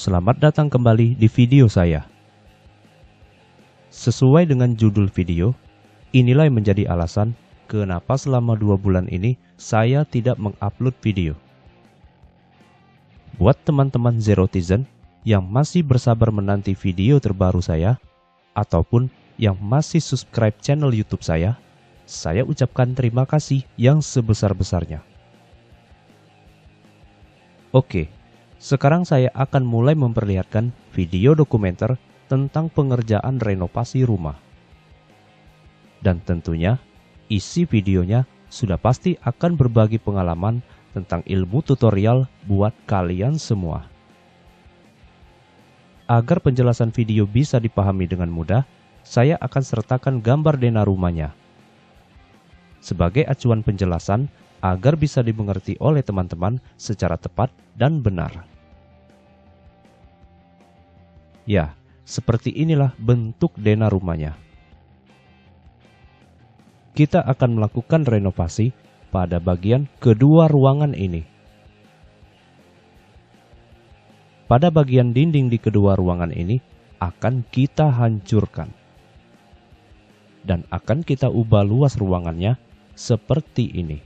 selamat datang kembali di video saya. Sesuai dengan judul video, inilah yang menjadi alasan kenapa selama 2 bulan ini saya tidak mengupload video. Buat teman-teman Zerotizen yang masih bersabar menanti video terbaru saya, ataupun yang masih subscribe channel YouTube saya ucapkan terima kasih yang sebesar-besarnya. Oke, sekarang saya akan mulai memperlihatkan video dokumenter tentang pengerjaan renovasi rumah. Dan tentunya, isi videonya sudah pasti akan berbagi pengalaman tentang ilmu tutorial buat kalian semua. Agar penjelasan video bisa dipahami dengan mudah, saya akan sertakan gambar denah rumahnya sebagai acuan penjelasan agar bisa dimengerti oleh teman-teman secara tepat dan benar. Ya, seperti inilah bentuk denah rumahnya. Kita akan melakukan renovasi pada bagian kedua ruangan ini. Pada bagian dinding di kedua ruangan ini akan kita hancurkan. Dan akan kita ubah luas ruangannya seperti ini.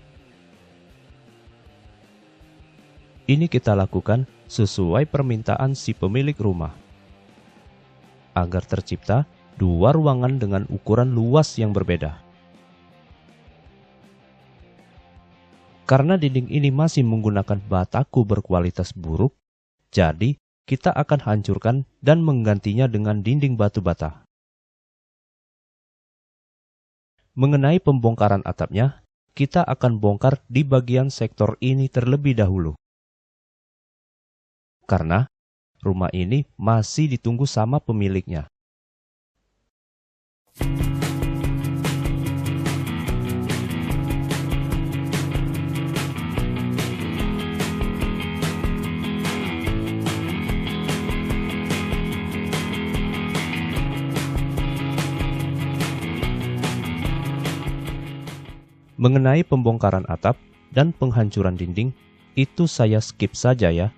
Ini kita lakukan sesuai permintaan si pemilik rumah, agar tercipta 2 ruangan dengan ukuran luas yang berbeda. Karena dinding ini masih menggunakan bataku berkualitas buruk, jadi kita akan hancurkan dan menggantinya dengan dinding batu bata. Mengenai pembongkaran atapnya, kita akan bongkar di bagian sektor ini terlebih dahulu. Karena rumah ini masih ditunggu sama pemiliknya. Mengenai pembongkaran atap dan penghancuran dinding, itu saya skip saja ya.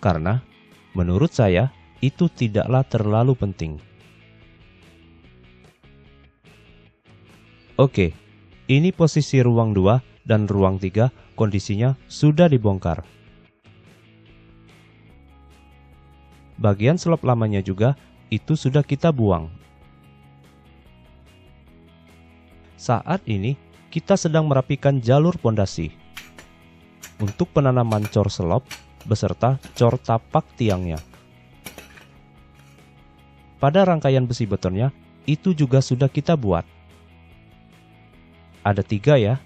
Karena menurut saya itu tidaklah terlalu penting. Oke, ini posisi ruang 2 dan ruang 3 kondisinya sudah dibongkar. Bagian slop lamanya juga itu sudah kita buang. Saat ini kita sedang merapikan jalur pondasi untuk penanaman cor slop beserta cor tapak tiangnya. Pada rangkaian besi betonnya, itu juga sudah kita buat. Ada 3 ya.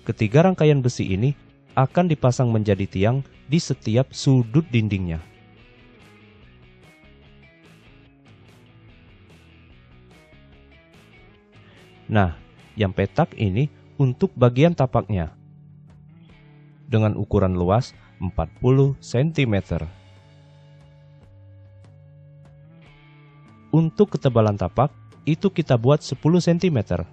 Ketiga rangkaian besi ini akan dipasang menjadi tiang di setiap sudut dindingnya. Nah, yang petak ini untuk bagian tapaknya, dengan ukuran luas 40 cm. Untuk ketebalan tapak, itu kita buat 10 cm.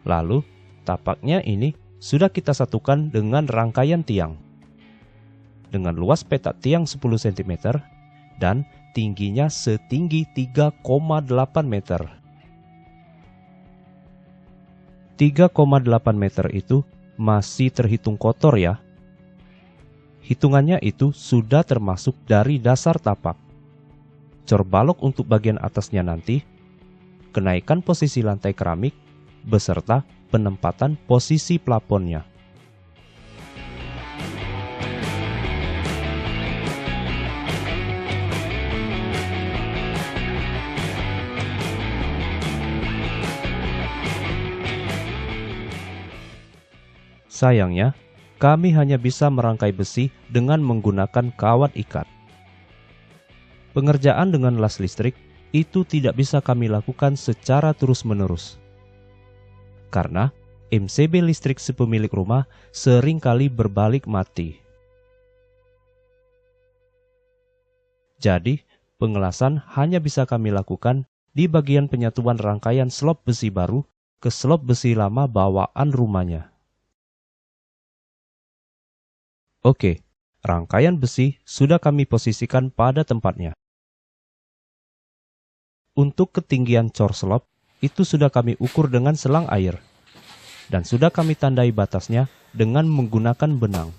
Lalu, tapaknya ini sudah kita satukan dengan rangkaian tiang. Dengan luas petak tiang 10 cm dan tingginya setinggi 3,8 meter. 3,8 meter itu masih terhitung kotor ya. Hitungannya itu sudah termasuk dari dasar tapak, cor balok untuk bagian atasnya nanti, kenaikan posisi lantai keramik, beserta penempatan posisi plafonnya. Sayangnya, kami hanya bisa merangkai besi dengan menggunakan kawat ikat. Pengerjaan dengan las listrik itu tidak bisa kami lakukan secara terus-menerus. Karena MCB listrik sepemilik rumah seringkali berbalik mati. Jadi, pengelasan hanya bisa kami lakukan di bagian penyatuan rangkaian slop besi baru ke slop besi lama bawaan rumahnya. Oke, rangkaian besi sudah kami posisikan pada tempatnya. Untuk ketinggian cor selop, itu sudah kami ukur dengan selang air. Dan sudah kami tandai batasnya dengan menggunakan benang.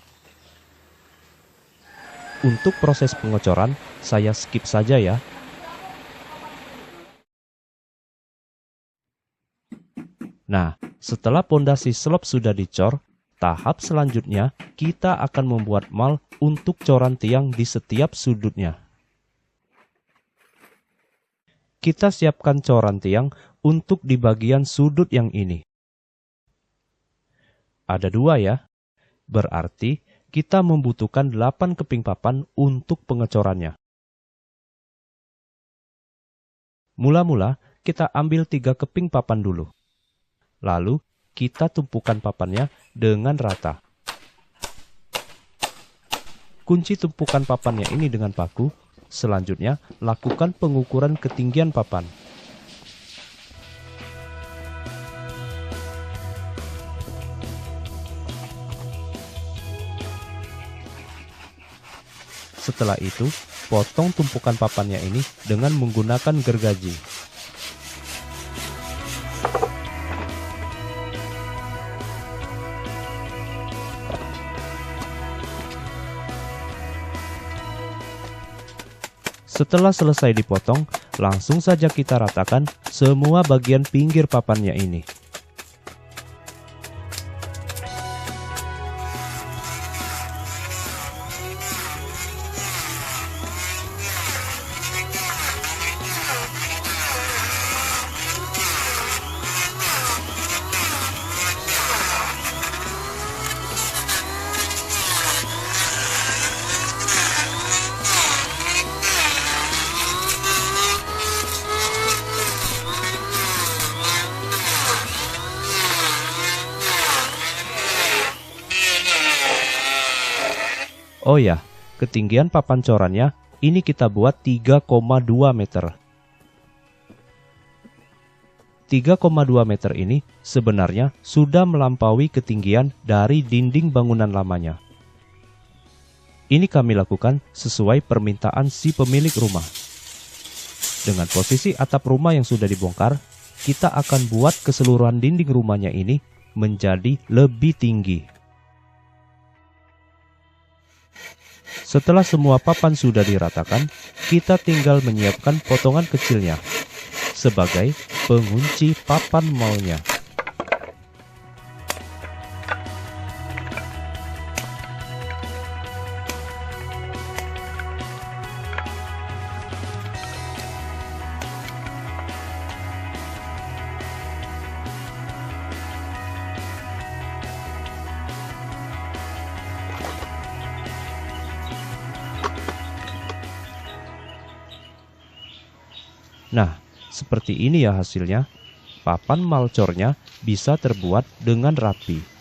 Untuk proses pengecoran, saya skip saja ya. Nah, setelah pondasi selop sudah dicor, tahap selanjutnya kita akan membuat mal untuk coran tiang di setiap sudutnya. Kita siapkan coran tiang untuk di bagian sudut yang ini. Ada 2 ya, berarti kita membutuhkan 8 keping papan untuk pengecorannya. Mula-mula kita ambil 3 keping papan dulu. Lalu, kita tumpukan papannya dengan rata. Kunci tumpukan papannya ini dengan paku. Selanjutnya, lakukan pengukuran ketinggian papan. Setelah itu, potong tumpukan papannya ini dengan menggunakan gergaji. Setelah selesai dipotong, langsung saja kita ratakan semua bagian pinggir papannya ini. Oh ya, ketinggian papan corannya ini kita buat 3,2 meter. 3,2 meter ini sebenarnya sudah melampaui ketinggian dari dinding bangunan lamanya. Ini kami lakukan sesuai permintaan si pemilik rumah. Dengan posisi atap rumah yang sudah dibongkar, kita akan buat keseluruhan dinding rumahnya ini menjadi lebih tinggi. Setelah semua papan sudah diratakan, kita tinggal menyiapkan potongan kecilnya sebagai pengunci papan malnya. Nah, seperti ini ya hasilnya. Papan malcornya bisa terbuat dengan rapi.